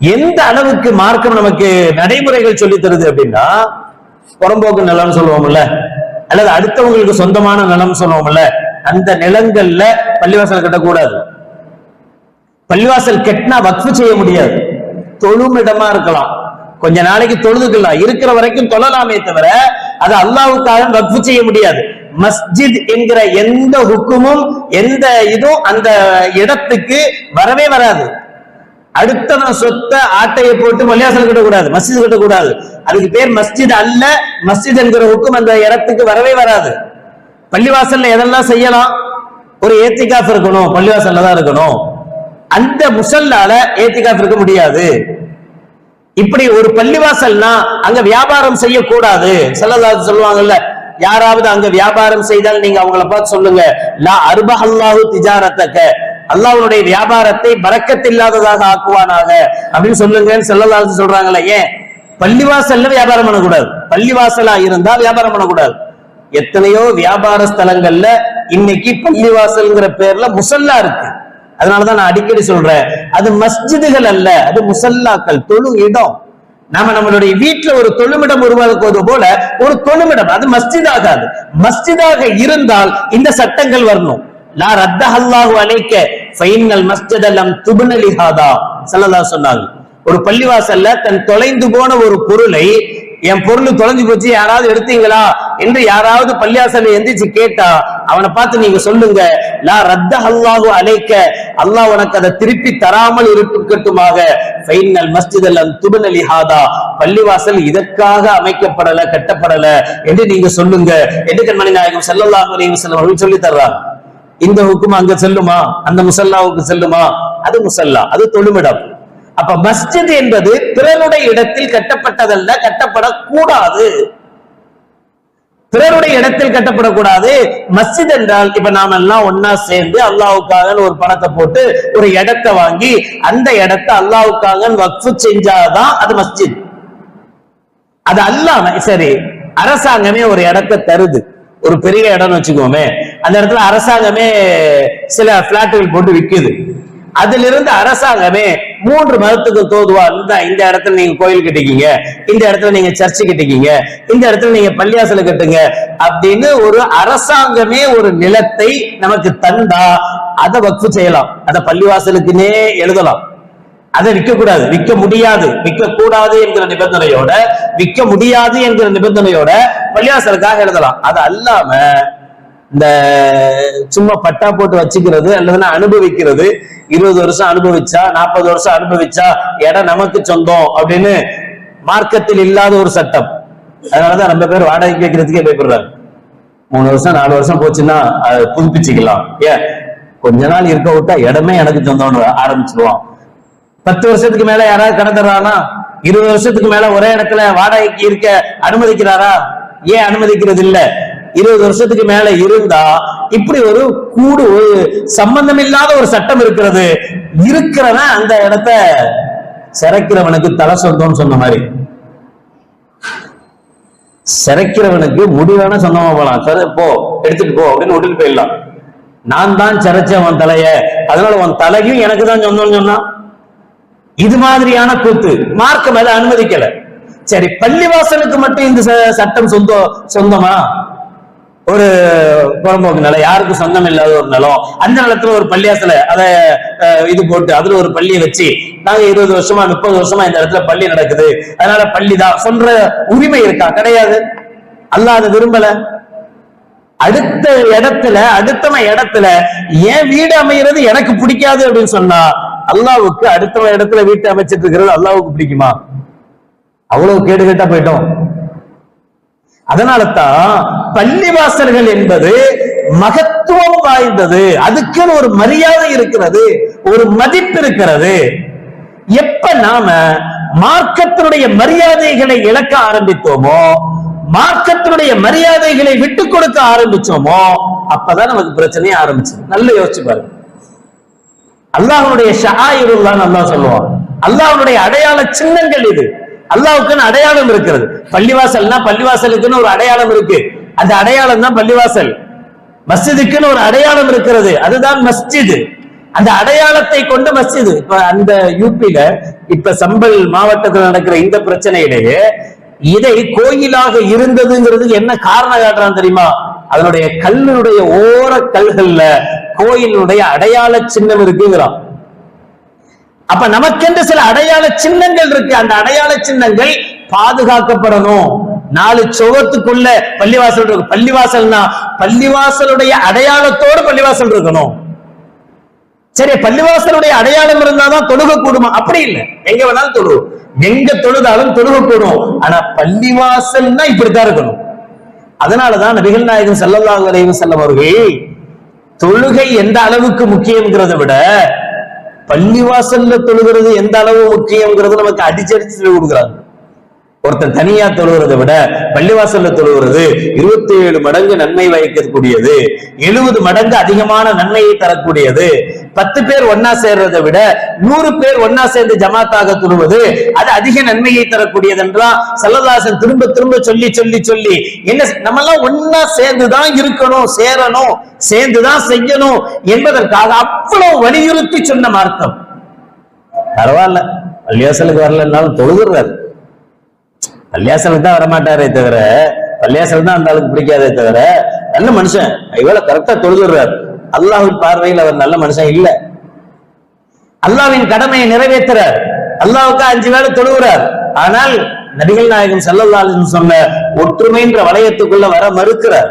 எந்த அளவுக்கு மார்க்கம் நமக்கு நடைமுறைகள் சொல்லி தருது அப்படின்னா, புறம்போக்கு நிலம்னு சொல்லுவோம்ல, அல்லது அடுத்தவங்களுக்கு சொந்தமான நிலம் சொல்லுவோம்ல, அந்த நிலங்கள்ல பள்ளிவாசல் கட்டக்கூடாது. பள்ளிவாசல் கட்டினா வக்ஃபு செய்ய முடியாது. தொழும் இடமா இருக்கலாம், கொஞ்ச நாளைக்கு தொழுதுக்கலாம், இருக்கிற வரைக்கும் தொழலாமே தவிர அது அல்லாஹ்வுக்காக வக்ஃபு செய்ய முடியாது. மஸ்ஜித் என்கிற எந்த ஹுக்குமும் எந்த இதுவும் அந்த இடத்துக்கு வரவே வராது. அடுத்தவன் சொத்த ஆட்டையை போட்டு பள்ளிவாசல் கட்டக்கூடாது, மஸ்ஜித் கட்டக்கூடாது. அதுக்கு பேர் மஸ்ஜித் அல்ல. மஸ்ஜித் என்கிற ஹுக்கும் அந்த இடத்துக்கு வரவே வராது. பள்ளிவாசல்ல எதெல்லாம் செய்யலாம்? ஒரு ஏத்திகாஃப் இருக்கணும், பள்ளிவாசல்ல தான் இருக்கணும். அந்த முசல்லால ஏத்திகாஃப் இருக்க முடியாது. இப்படி ஒரு பள்ளிவாசல்னா அங்க வியாபாரம் செய்யக்கூடாது. ஸல்லல்லாஹு சொல்லுவாங்கல்ல, யாராவது அங்க வியாபாரம் செய்தால் நீங்க அவங்கள பார்த்து சொல்லுங்க, லா அர்பஹல்லாஹு திஜாரத்தக, அல்லாஹ்வுடைய வியாபாரத்தை பரக்கத் இல்லாததாக ஆக்குவானாக அப்படின்னு சொல்லுங்கன்னு ஸல்லல்லாஹு சொல்றாங்கல்ல. ஏன் பள்ளிவாசல்ல வியாபாரம் பண்ணக்கூடாது? பள்ளிவாசலா இருந்தா வியாபாரம் பண்ணக்கூடாது. எத்தனையோ வியாபார ஸ்தலங்கள்ல இன்னைக்கு பள்ளிவாசல்ங்கிற பேர்ல முசல்லா இருக்கு. அதனாலதான் நான் அடிக்கடி சொல்றேன், அது மஸ்ஜிதுகள் அல்ல, அது முசல்லாக்கள், தொழு இடம். நாம நம்மளுடைய வீட்டுல ஒரு தொழுமிடம் உருவாக்குவது போல ஒரு தொழுமிடம், அது மஸ்ஜித் ஆகாது. மஸ்ஜிதாக இருந்தால் இந்த சட்டங்கள் வரணும். லா ரத்தஹல்லாஹு அலைக்க ஃபைனல் மஸ்ஜித லம் துப்ன லிஹாதா ஸல்லல்லாஹு சொன்னாங்க. ஒரு பள்ளிவாசல்ல தன் தொலைந்து போன ஒரு பொருளை, என் பொருள் தொலைஞ்சு போச்சு யாராவது எடுத்தீங்களா என்று யாராவது பள்ளிவாசல்ல எந்திரிச்சு கேட்டா அவனை பார்த்து நீங்க சொல்லுங்க, லா ரத்தஹல்லாஹு அலைக்க, அல்லாஹ் உனக்கு அதை திருப்பி தராமல் இருக்கட்டுமாக, ஃபைனல் மஸ்ஜித லம் துப்ன லிஹாதா, பள்ளிவாசல் இதற்காக அமைக்கப்படல, கட்டப்படல என்று நீங்க சொல்லுங்க என்று கண்மணி நாயகம் ஸல்லல்லாஹு அலைஹி வஸல்லம் அவர்கள் சொல்லி தர்றாங்க. இந்த ஹுக்கும் அங்க செல்லுமா? அந்த முசல்லாவுக்கு செல்லுமா? அது முசல்லா, அது தொழுமிடம். அப்ப மஸ்ஜித் என்பது பிறருடைய இடத்தில் கட்டப்பட்டதல்ல, கட்டப்படக்கூடாது. பிறருடைய இடத்தில் கட்டப்படக்கூடாது. மஸ்ஜித் என்றால் இப்ப நாம எல்லாம் ஒன்னா சேர்ந்து அல்லாஹ்வுக்காக ஒரு பணத்தை போட்டு ஒரு இடத்தை வாங்கி அந்த இடத்தை அல்லாஹ்வுக்காக வக்ஃப் செஞ்சாதான் அது மஸ்ஜித். அது அல்லாம சரி, அரசாங்கமே ஒரு இடத்தை தருது, ஒரு பெரிய இடம்னு வச்சுக்கோமே, அந்த இடத்துல அரசாங்கமே சில பிளாட்டுகள் போட்டு விற்குது. அதுல இருந்து அரசாங்கமே 3 மதத்துக்கு தோதுவா, இந்த இடத்துல நீங்க கோயில் கட்டிக்கீங்க, இந்த இடத்துல நீங்க சர்ச்சு கட்டிக்கீங்க, இந்த இடத்துல நீங்க பள்ளிவாசல் கட்டுங்க அப்படின்னு ஒரு அரசாங்கமே ஒரு நிலத்தை நமக்கு தந்தா அதை வக்ஃப் செய்யலாம். அதை பள்ளிவாசலுக்குன்னே எழுதலாம். அதை விற்க கூடாது, விற்க முடியாது, விற்க கூடாது என்கிற நிபந்தனையோட, விற்க முடியாது என்கிற நிபந்தனையோட பள்ளிவாசலுக்காக எழுதலாம். அது அல்லாம இந்த சும்மா பட்டா போட்டு வச்சுக்கிறது அல்லதுன்னா அனுபவிக்கிறது, 20 வருஷம் அனுபவிச்சா 40 வருஷம் அனுபவிச்சா இடம் நமக்கு சொந்தம் அப்படின்னு மார்க்கத்தில் இல்லாத ஒரு சட்டம். அதனாலதான் ரொம்ப பேர் வாடகை கேட்கறதுக்கே பயப்படுறாங்க. 3 வருஷம் 4 வருஷம் போச்சுன்னா புதுப்பிச்சுக்கலாம், ஏன் கொஞ்ச நாள் இருக்க விட்டா இடமே எனக்கு சொந்தம்னு ஆரம்பிச்சிருவான். 10 வருஷத்துக்கு மேல யாராவது கடந்துடுறானா? 20 வருஷத்துக்கு மேல ஒரே இடத்துல வாடகைக்கு இருக்க அனுமதிக்கிறாரா? ஏன் அனுமதிக்கிறது இல்ல? 20 வருஷத்துக்கு மேல இருந்தா இப்படி ஒரு கூடு, ஒரு சம்பந்தம் இல்லாத ஒரு சட்டம் இருக்கிறது. இருக்கிறவன் அந்த இடத்த சிறைக்கிறவனுக்கு தலை சொந்தம்னு சொன்ன மாதிரி, சிறைக்கிறவனுக்கு முடிவான சொந்தமா போலாம். சரி போ, எடுத்துட்டு போ அப்படின்னு விட்டுட்டு போயிடலாம். நான் தான் சிறைச்சேன் உன் தலைய, அதனால உன் தலையும் எனக்கு தான் சொந்தம்னு சொன்னா, இது மாதிரியான கூத்து மார்க்கம் அதை அனுமதிக்கல. சரி, பள்ளிவாசலுக்கு மட்டும் இந்த சட்டம் சொந்தமா? ஒரு புறம்போக்கு நிலம், யாருக்கு சொந்தம் இல்லாத ஒரு நிலம், அந்த நிலத்துல ஒரு பள்ளிவாசல அதை இது போட்டு அதுல ஒரு பள்ளியை வச்சு நாங்க 20 வருஷமா 30 வருஷமா இந்த இடத்துல பள்ளி நடக்குது, அதனால பள்ளிதான் சொல்ற உரிமை இருக்கா? கிடையாது. அல்லாஹ் அதை விரும்பல. அடுத்த இடத்துல, அடுத்தவன் இடத்துல ஏன் வீடு அமைகிறது எனக்கு பிடிக்காது அப்படின்னு சொன்னா, அல்லாஹ்வுக்கு அடுத்தவன் இடத்துல வீட்டு அமைச்சிட்டு இருக்கிறது அல்லாஹ்வுக்கு பிடிக்குமா? அவ்வளவு கேடு கேட்டா போயிட்டோம். அதனாலதான் பள்ளிவாசல்கள் என்பது மகத்துவம் வாய்ந்தது. அதுக்குன்னு ஒரு மரியாதை இருக்கிறது, ஒரு மதிப்பு இருக்கிறது. எப்ப நாம மார்க்கத்தினுடைய மரியாதைகளை இழக்க ஆரம்பித்தோமோ, மார்க்கத்தினுடைய மரியாதைகளை விட்டு கொடுக்க ஆரம்பிச்சோமோ, அப்பதான் நமக்கு பிரச்சனையே ஆரம்பிச்சது. நல்ல யோசிச்சு பாருங்க. அல்லாஹ்வுடைய ஷஆயிருல்லாஹ் அல்லாஹ் சொல்லுவான், அல்லாஹ்வுடைய அடையாள சின்னங்கள் இது. அல்லாஹ்வுக்குன்னு அடையாளம் இருக்கிறது. பள்ளிவாசல்னா பள்ளிவாசலுக்குன்னு ஒரு அடையாளம் இருக்கு, அந்த அடையாளம் தான் பள்ளிவாசல். மஸ்ஜிதுக்குன்னு ஒரு அடையாளம் இருக்கிறது, அதுதான் மஸ்ஜித். அந்த அடையாளத்தை கொண்டு மஸ்ஜித். இப்ப அந்த யூபியில இப்ப சம்பல் மாவட்டத்தில் நடக்கிற இந்த பிரச்சனையிலேயே இதை கோயிலாக இருந்ததுங்கிறது என்ன காரணம் காட்டுறான் தெரியுமா? அதனுடைய கல்லுடைய ஓர கல்கள்ல கோயிலுடைய அடையாள சின்னம் இருக்குங்கிறான். அப்ப நமக்கென்று சில அடையாள சின்னங்கள் இருக்கு. அந்த அடையாள சின்னங்கள் பாதுகாக்கப்படணும். 4 சுவத்துக்குள்ள பள்ளிவாசல் இருக்கு. பள்ளிவாசல்னா பள்ளிவாசலுடைய அடையாளத்தோடு பள்ளிவாசல் இருக்கணும். சரி, பள்ளிவாசலுடைய அடையாளம் இருந்தாதான் தொழுக கூடுமா? அப்படி இல்லை, எங்க வேணாலும் தொழு, எங்க தொழுதாலும் தொழுக கூடும். ஆனா பள்ளிவாசல்னா இப்படித்தான் இருக்கணும். அதனாலதான் நபிகள் நாயகம் ஸல்லல்லாஹு அலைஹி வஸல்லம் அவர்கள் தொழுகை எந்த அளவுக்கு முக்கியம்ங்கிறத விட பள்ளிவாசல்ல தொழுகிறது எந்த அளவு முக்கியம்ங்கிறது நமக்கு அடிச்சடிச்சு சொல்லி கொடுக்குறாங்க. ஒருத்தன் தனியா தொழுகிறதை விட பள்ளிவாசல்ல தொழுகிறது 27 மடங்கு நன்மை வைக்கக்கூடியது, 70 மடங்கு அதிகமான நன்மையை தரக்கூடியது. 10 பேர் ஒன்னா சேர்றதை விட 100 பேர் ஒன்னா சேர்ந்து ஜமாத்தாக தொழுவது அது அதிக நன்மையை தரக்கூடியது என்றால் ஸல்லல்லாஹு திரும்ப திரும்ப சொல்லி சொல்லி சொல்லி என்ன நம்ம எல்லாம் ஒன்னா சேர்ந்துதான் இருக்கணும், சேரணும், சேர்ந்துதான் செய்யணும் என்பதற்காக அவ்வளவு வலியுறுத்தி சொன்ன மார்க்கம். பரவாயில்ல, பள்ளிவாசலுக்கு வரலன்னாலும் தொழுகிறாரு. பள்ளியாசலுக்கு தான் வரமாட்டாரே தவிர, பள்ளியாசல் தான் அந்த ஆளுக்கு பிடிக்காதே தவிர, நல்ல மனுஷன், இவ்வளவு கரெக்டா தொழுகிறார். அல்லாஹ்வின் பார்வையில் அவர் நல்ல மனுஷன் இல்ல. அல்லாஹ்வின் கடமையை நிறைவேற்றுறார், அல்லாஹ்வுக்கு 5 வேளை தொழுகிறார். ஆனால் நபிகள் நாயகம் ஸல்லல்லாஹு அலைஹி வஸல்லம் சொன்ன ஒற்றுமைன்ற வளையத்துக்குள்ள வர மறுக்கிறார்.